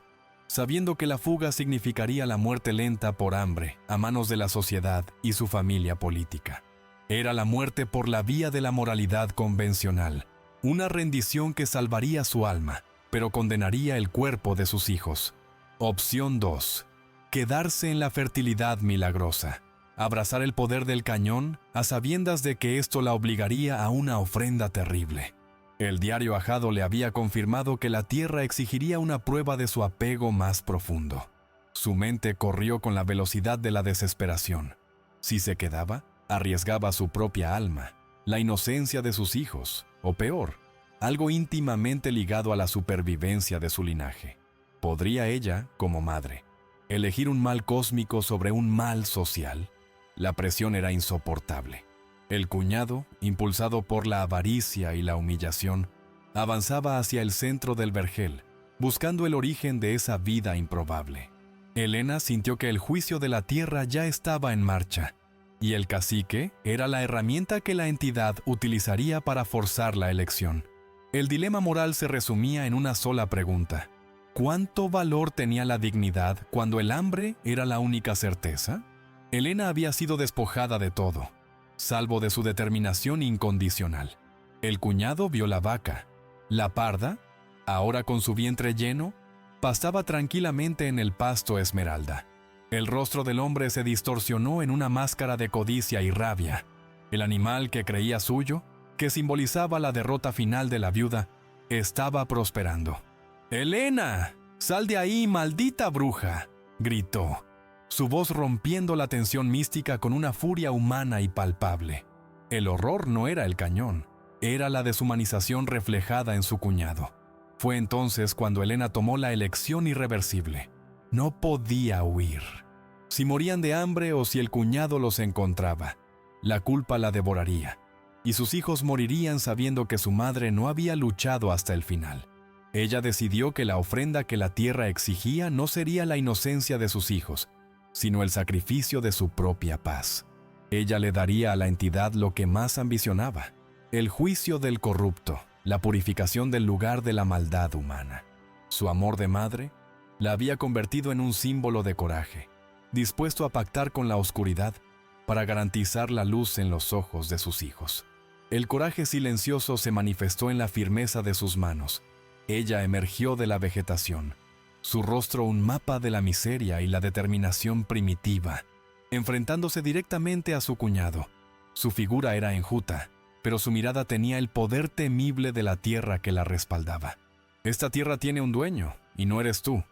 sabiendo que la fuga significaría la muerte lenta por hambre a manos de la sociedad y su familia política. Era la muerte por la vía de la moralidad convencional, una rendición que salvaría su alma, pero condenaría el cuerpo de sus hijos. Opción 2. Quedarse en la fertilidad milagrosa, abrazar el poder del cañón a sabiendas de que esto la obligaría a una ofrenda terrible. El diario ajado le había confirmado que la tierra exigiría una prueba de su apego más profundo. Su mente corrió con la velocidad de la desesperación. Si se quedaba, arriesgaba su propia alma, la inocencia de sus hijos, o peor, algo íntimamente ligado a la supervivencia de su linaje. ¿Podría ella, como madre, elegir un mal cósmico sobre un mal social? La presión era insoportable. El cuñado, impulsado por la avaricia y la humillación, avanzaba hacia el centro del vergel, buscando el origen de esa vida improbable. Helena sintió que el juicio de la tierra ya estaba en marcha, y el cacique era la herramienta que la entidad utilizaría para forzar la elección. El dilema moral se resumía en una sola pregunta: ¿cuánto valor tenía la dignidad cuando el hambre era la única certeza? Helena había sido despojada de todo, salvo de su determinación incondicional. El cuñado vio la vaca. La parda, ahora con su vientre lleno, pastaba tranquilamente en el pasto esmeralda. El rostro del hombre se distorsionó en una máscara de codicia y rabia. El animal que creía suyo, que simbolizaba la derrota final de la viuda, estaba prosperando. «¡Helena! ¡Sal de ahí, maldita bruja!», gritó, su voz rompiendo la tensión mística con una furia humana y palpable. El horror no era el cañón, era la deshumanización reflejada en su cuñado. Fue entonces cuando Helena tomó la elección irreversible. No podía huir. Si morían de hambre o si el cuñado los encontraba, la culpa la devoraría, y sus hijos morirían sabiendo que su madre no había luchado hasta el final. Ella decidió que la ofrenda que la tierra exigía no sería la inocencia de sus hijos, sino el sacrificio de su propia paz. Ella le daría a la entidad lo que más ambicionaba: el juicio del corrupto, la purificación del lugar de la maldad humana. Su amor de madre la había convertido en un símbolo de coraje, dispuesto a pactar con la oscuridad para garantizar la luz en los ojos de sus hijos. El coraje silencioso se manifestó en la firmeza de sus manos. Ella emergió de la vegetación, su rostro un mapa de la miseria y la determinación primitiva, enfrentándose directamente a su cuñado. Su figura era enjuta, pero su mirada tenía el poder temible de la tierra que la respaldaba. «Esta tierra tiene un dueño, y no eres tú»,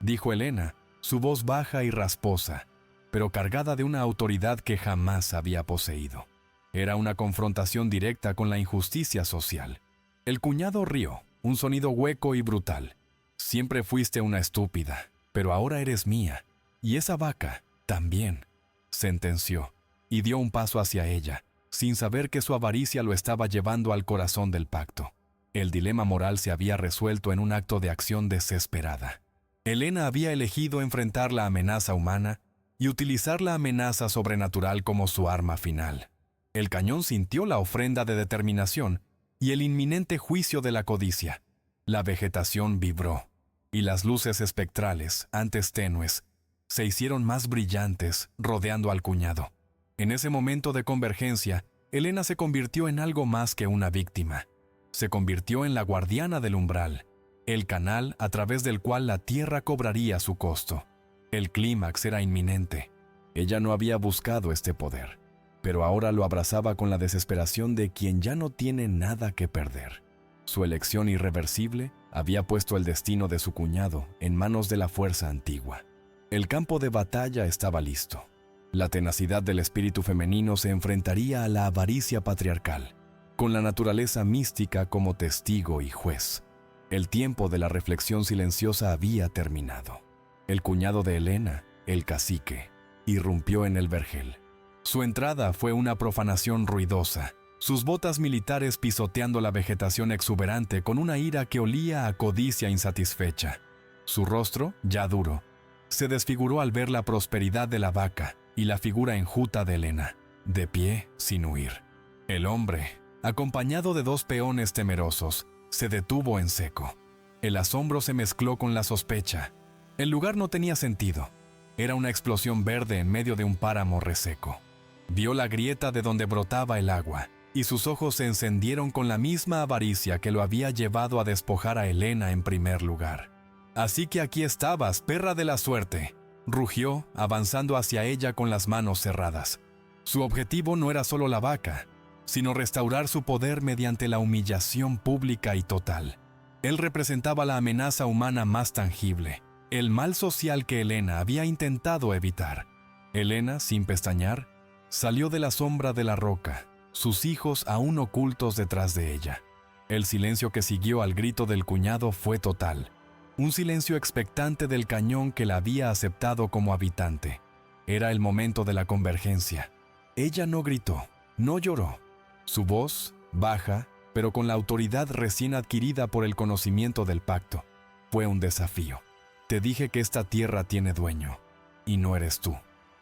dijo Helena, su voz baja y rasposa, pero cargada de una autoridad que jamás había poseído. Era una confrontación directa con la injusticia social. El cuñado rió, un sonido hueco y brutal. «Siempre fuiste una estúpida, pero ahora eres mía. Y esa vaca, también», sentenció, y dio un paso hacia ella, sin saber que su avaricia lo estaba llevando al corazón del pacto. El dilema moral se había resuelto en un acto de acción desesperada. Helena había elegido enfrentar la amenaza humana y utilizar la amenaza sobrenatural como su arma final. El cañón sintió la ofrenda de determinación y el inminente juicio de la codicia. La vegetación vibró, y las luces espectrales, antes tenues, se hicieron más brillantes, rodeando al cuñado. En ese momento de convergencia, Helena se convirtió en algo más que una víctima. Se convirtió en la guardiana del umbral, el canal a través del cual la tierra cobraría su costo. El clímax era inminente. Ella no había buscado este poder, pero ahora lo abrazaba con la desesperación de quien ya no tiene nada que perder. Su elección irreversible había puesto el destino de su cuñado en manos de la fuerza antigua. El campo de batalla estaba listo. La tenacidad del espíritu femenino se enfrentaría a la avaricia patriarcal, con la naturaleza mística como testigo y juez. El tiempo de la reflexión silenciosa había terminado. El cuñado de Helena, el cacique, irrumpió en el vergel. Su entrada fue una profanación ruidosa, sus botas militares pisoteando la vegetación exuberante con una ira que olía a codicia insatisfecha. Su rostro, ya duro, se desfiguró al ver la prosperidad de la vaca y la figura enjuta de Helena, de pie sin huir. El hombre, acompañado de 2 peones temerosos, se detuvo en seco. El asombro se mezcló con la sospecha. El lugar no tenía sentido. Era una explosión verde en medio de un páramo reseco. Vio la grieta de donde brotaba el agua, y sus ojos se encendieron con la misma avaricia que lo había llevado a despojar a Helena en primer lugar. «Así que aquí estabas, perra de la suerte», rugió, avanzando hacia ella con las manos cerradas. Su objetivo no era solo la vaca, sino restaurar su poder mediante la humillación pública y total. Él representaba la amenaza humana más tangible, el mal social que Helena había intentado evitar. Helena, sin pestañear, salió de la sombra de la roca, sus hijos aún ocultos detrás de ella. El silencio que siguió al grito del cuñado fue total, un silencio expectante del cañón que la había aceptado como habitante. Era el momento de la convergencia. Ella no gritó, no lloró. Su voz, baja, pero con la autoridad recién adquirida por el conocimiento del pacto, fue un desafío. «Te dije que esta tierra tiene dueño, y no eres tú»,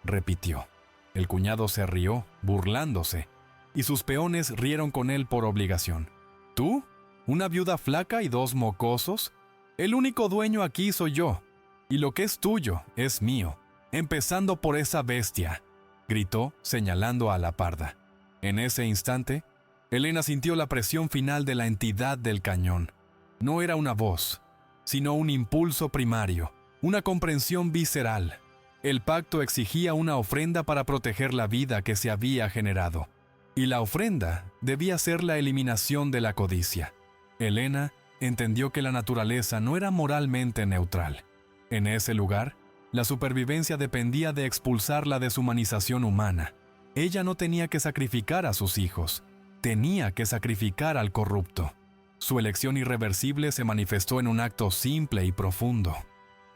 repitió. El cuñado se rió, burlándose, y sus peones rieron con él por obligación. «¿Tú? ¿Una viuda flaca y 2 mocosos? El único dueño aquí soy yo, y lo que es tuyo es mío, empezando por esa bestia», gritó, señalando a la parda. En ese instante, Helena sintió la presión final de la entidad del cañón. No era una voz, sino un impulso primario, una comprensión visceral. El pacto exigía una ofrenda para proteger la vida que se había generado, y la ofrenda debía ser la eliminación de la codicia. Helena entendió que la naturaleza no era moralmente neutral. En ese lugar, la supervivencia dependía de expulsar la deshumanización humana. Ella no tenía que sacrificar a sus hijos, tenía que sacrificar al corrupto. Su elección irreversible se manifestó en un acto simple y profundo.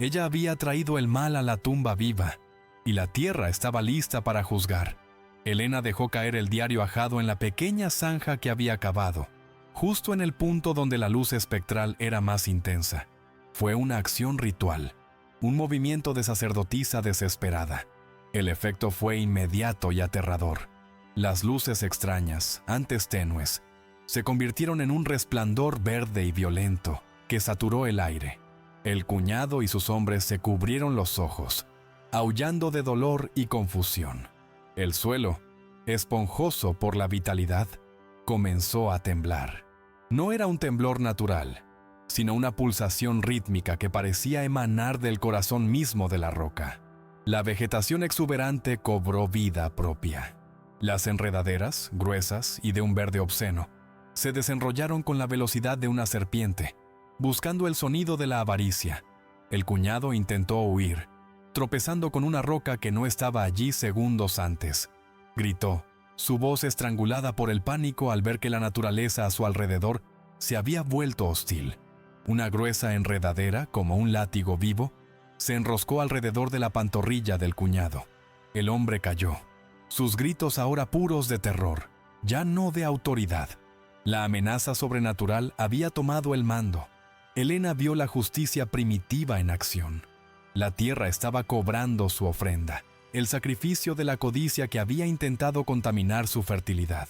Ella había traído el mal a la tumba viva, y la tierra estaba lista para juzgar. Helena dejó caer el diario ajado en la pequeña zanja que había cavado, justo en el punto donde la luz espectral era más intensa. Fue una acción ritual, un movimiento de sacerdotisa desesperada. El efecto fue inmediato y aterrador. Las luces extrañas, antes tenues, se convirtieron en un resplandor verde y violento que saturó el aire. El cuñado y sus hombres se cubrieron los ojos, aullando de dolor y confusión. El suelo, esponjoso por la vitalidad, comenzó a temblar. No era un temblor natural, sino una pulsación rítmica que parecía emanar del corazón mismo de la roca. La vegetación exuberante cobró vida propia. Las enredaderas, gruesas y de un verde obsceno, se desenrollaron con la velocidad de una serpiente, buscando el sonido de la avaricia. El cuñado intentó huir, tropezando con una roca que no estaba allí segundos antes. Gritó, su voz estrangulada por el pánico al ver que la naturaleza a su alrededor se había vuelto hostil. Una gruesa enredadera, como un látigo vivo, se enroscó alrededor de la pantorrilla del cuñado. El hombre cayó, sus gritos ahora puros de terror, ya no de autoridad. La amenaza sobrenatural había tomado el mando. Elena vio la justicia primitiva en acción. La tierra estaba cobrando su ofrenda, el sacrificio de la codicia que había intentado contaminar su fertilidad.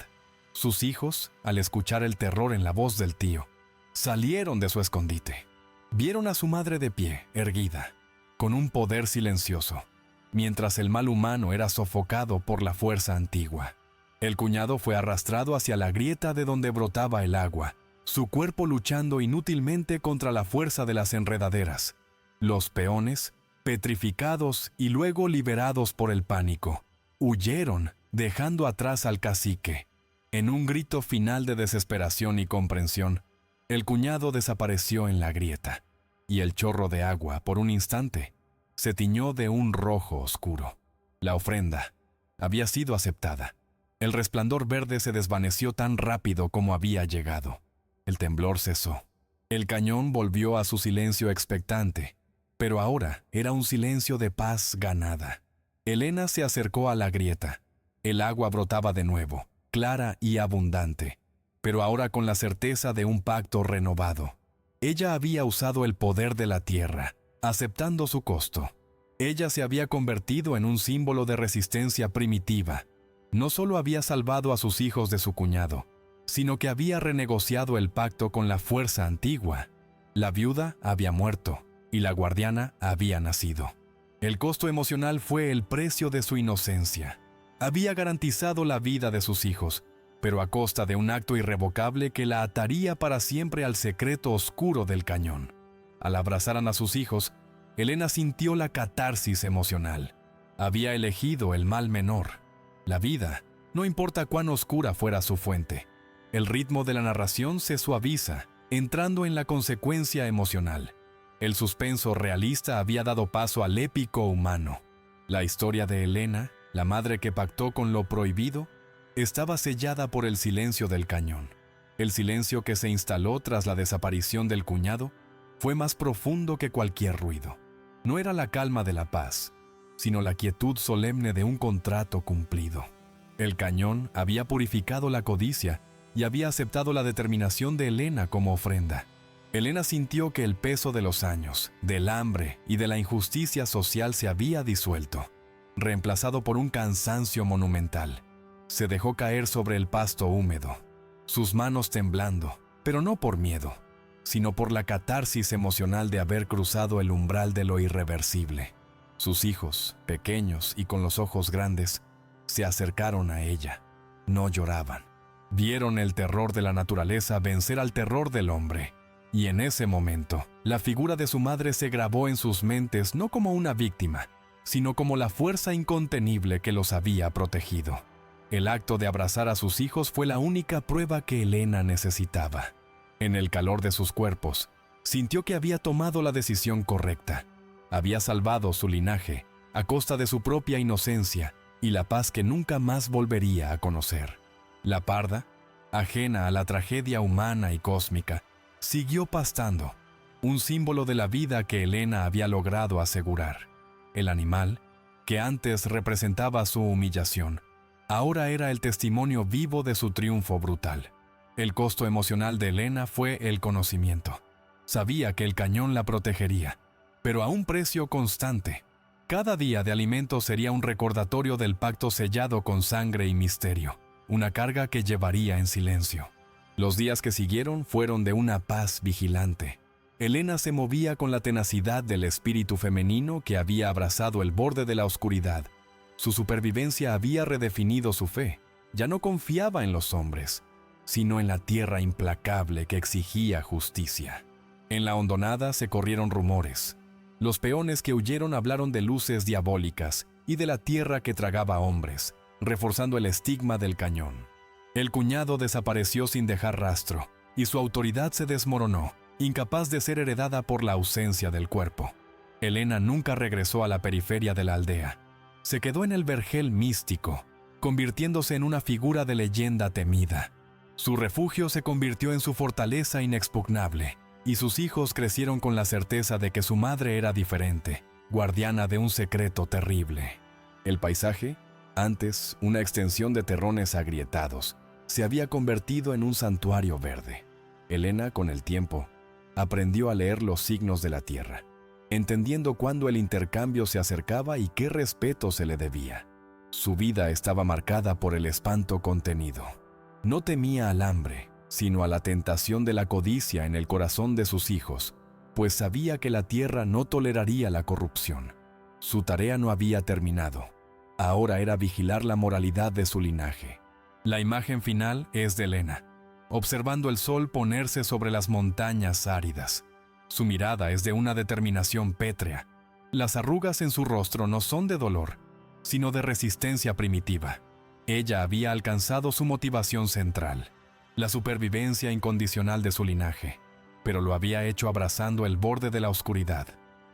Sus hijos, al escuchar el terror en la voz del tío, salieron de su escondite. Vieron a su madre de pie, erguida, con un poder silencioso, mientras el mal humano era sofocado por la fuerza antigua. El cuñado fue arrastrado hacia la grieta de donde brotaba el agua, su cuerpo luchando inútilmente contra la fuerza de las enredaderas. Los peones, petrificados y luego liberados por el pánico, huyeron, dejando atrás al cacique. En un grito final de desesperación y comprensión, el cuñado desapareció en la grieta, y el chorro de agua, por un instante, se tiñó de un rojo oscuro. La ofrenda había sido aceptada. El resplandor verde se desvaneció tan rápido como había llegado. El temblor cesó. El cañón volvió a su silencio expectante, pero ahora era un silencio de paz ganada. Elena se acercó a la grieta. El agua brotaba de nuevo, clara y abundante, pero ahora con la certeza de un pacto renovado. Ella había usado el poder de la tierra, aceptando su costo. Ella se había convertido en un símbolo de resistencia primitiva. No solo había salvado a sus hijos de su cuñado, sino que había renegociado el pacto con la fuerza antigua. La viuda había muerto y la guardiana había nacido. El costo emocional fue el precio de su inocencia. Había garantizado la vida de sus hijos, pero a costa de un acto irrevocable que la ataría para siempre al secreto oscuro del cañón. Al abrazar a sus hijos, Elena sintió la catarsis emocional. Había elegido el mal menor. La vida, no importa cuán oscura fuera su fuente. El ritmo de la narración se suaviza, entrando en la consecuencia emocional. El suspenso realista había dado paso al épico humano. La historia de Elena, la madre que pactó con lo prohibido, estaba sellada por el silencio del cañón. El silencio que se instaló tras la desaparición del cuñado fue más profundo que cualquier ruido. No era la calma de la paz, sino la quietud solemne de un contrato cumplido. El cañón había purificado la codicia y había aceptado la determinación de Elena como ofrenda. Elena sintió que el peso de los años, del hambre y de la injusticia social se había disuelto, reemplazado por un cansancio monumental. Se dejó caer sobre el pasto húmedo, sus manos temblando, pero no por miedo, sino por la catarsis emocional de haber cruzado el umbral de lo irreversible. Sus hijos, pequeños y con los ojos grandes, se acercaron a ella. No lloraban. Vieron el terror de la naturaleza vencer al terror del hombre. Y en ese momento, la figura de su madre se grabó en sus mentes no como una víctima, sino como la fuerza incontenible que los había protegido. El acto de abrazar a sus hijos fue la única prueba que Elena necesitaba. En el calor de sus cuerpos, sintió que había tomado la decisión correcta. Había salvado su linaje, a costa de su propia inocencia y la paz que nunca más volvería a conocer. La parda, ajena a la tragedia humana y cósmica, siguió pastando, un símbolo de la vida que Elena había logrado asegurar. El animal, que antes representaba su humillación, ahora era el testimonio vivo de su triunfo brutal. El costo emocional de Elena fue el conocimiento. Sabía que el cañón la protegería, pero a un precio constante. Cada día de alimento sería un recordatorio del pacto sellado con sangre y misterio, una carga que llevaría en silencio. Los días que siguieron fueron de una paz vigilante. Elena se movía con la tenacidad del espíritu femenino que había abrazado el borde de la oscuridad. Su supervivencia había redefinido su fe. Ya no confiaba en los hombres. sino en la tierra implacable que exigía justicia. En la hondonada se corrieron rumores. Los peones que huyeron hablaron de luces diabólicas y de la tierra que tragaba hombres, reforzando el estigma del cañón. El cuñado desapareció sin dejar rastro, y su autoridad se desmoronó, incapaz de ser heredada por la ausencia del cuerpo. Helena nunca regresó a la periferia de la aldea. Se quedó en el vergel místico, convirtiéndose en una figura de leyenda temida. Su refugio se convirtió en su fortaleza inexpugnable, y sus hijos crecieron con la certeza de que su madre era diferente, guardiana de un secreto terrible. El paisaje, antes una extensión de terrones agrietados, se había convertido en un santuario verde. Helena, con el tiempo, aprendió a leer los signos de la tierra, entendiendo cuándo el intercambio se acercaba y qué respeto se le debía. Su vida estaba marcada por el espanto contenido. No temía al hambre, sino a la tentación de la codicia en el corazón de sus hijos, pues sabía que la tierra no toleraría la corrupción. Su tarea no había terminado. Ahora era vigilar la moralidad de su linaje. La imagen final es de Helena, observando el sol ponerse sobre las montañas áridas. Su mirada es de una determinación pétrea. Las arrugas en su rostro no son de dolor, sino de resistencia primitiva. Ella había alcanzado su motivación central, la supervivencia incondicional de su linaje, pero lo había hecho abrazando el borde de la oscuridad.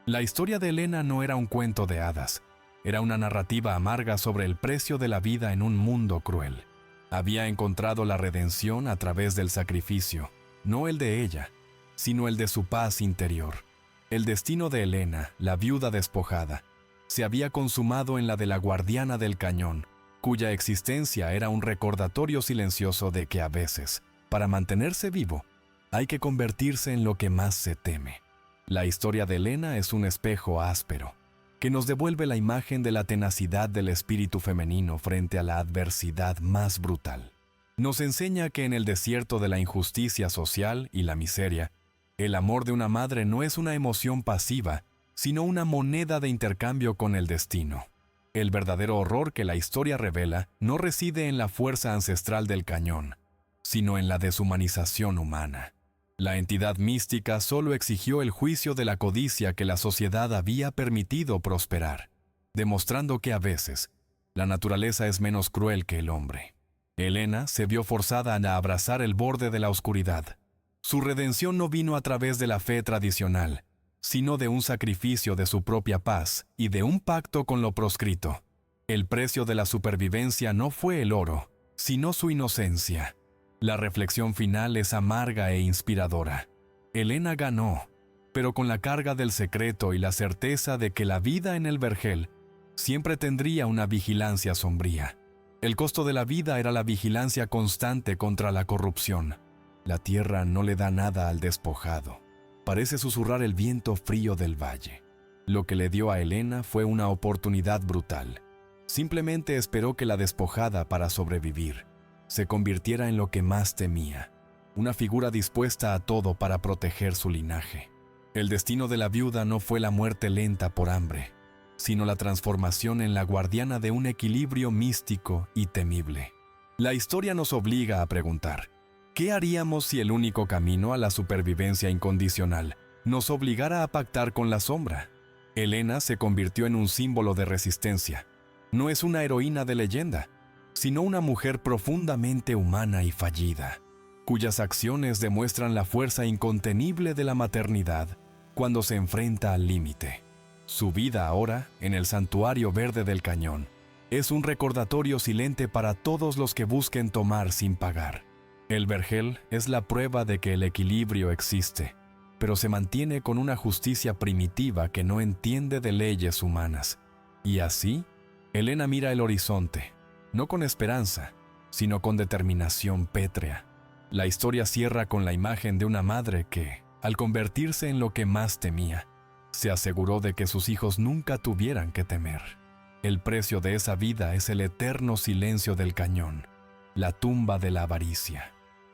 La historia de Helena no era un cuento de hadas, era una narrativa amarga sobre el precio de la vida en un mundo cruel. Había encontrado la redención a través del sacrificio, no el de ella, sino el de su paz interior. El destino de Helena, la viuda despojada, se había consumado en la de la guardiana del cañón, cuya existencia era un recordatorio silencioso de que a veces, para mantenerse vivo, hay que convertirse en lo que más se teme. La historia de Helena es un espejo áspero, que nos devuelve la imagen de la tenacidad del espíritu femenino frente a la adversidad más brutal. Nos enseña que en el desierto de la injusticia social y la miseria, el amor de una madre no es una emoción pasiva, sino una moneda de intercambio con el destino. El verdadero horror que la historia revela no reside en la fuerza ancestral del cañón, sino en la deshumanización humana. La entidad mística solo exigió el juicio de la codicia que la sociedad había permitido prosperar, demostrando que a veces la naturaleza es menos cruel que el hombre. Helena se vio forzada a abrazar el borde de la oscuridad. Su redención no vino a través de la fe tradicional, sino de un sacrificio de su propia paz y de un pacto con lo proscrito. El precio de la supervivencia no fue el oro, sino su inocencia. La reflexión final es amarga e inspiradora. Helena ganó, pero con la carga del secreto y la certeza de que la vida en el vergel siempre tendría una vigilancia sombría. El costo de la vida era la vigilancia constante contra la corrupción. La tierra no le da nada al despojado. Parece susurrar el viento frío del valle. Lo que le dio a Helena fue una oportunidad brutal. Simplemente esperó que la despojada, para sobrevivir, se convirtiera en lo que más temía, una figura dispuesta a todo para proteger su linaje. El destino de la viuda no fue la muerte lenta por hambre, sino la transformación en la guardiana de un equilibrio místico y temible. La historia nos obliga a preguntar, ¿qué haríamos si el único camino a la supervivencia incondicional nos obligara a pactar con la sombra? Helena se convirtió en un símbolo de resistencia. No es una heroína de leyenda, sino una mujer profundamente humana y fallida, cuyas acciones demuestran la fuerza incontenible de la maternidad cuando se enfrenta al límite. Su vida ahora, en el santuario verde del cañón, es un recordatorio silente para todos los que busquen tomar sin pagar. El vergel es la prueba de que el equilibrio existe, pero se mantiene con una justicia primitiva que no entiende de leyes humanas. Y así, Helena mira el horizonte, no con esperanza, sino con determinación pétrea. La historia cierra con la imagen de una madre que, al convertirse en lo que más temía, se aseguró de que sus hijos nunca tuvieran que temer. El precio de esa vida es el eterno silencio del cañón, la tumba de la avaricia.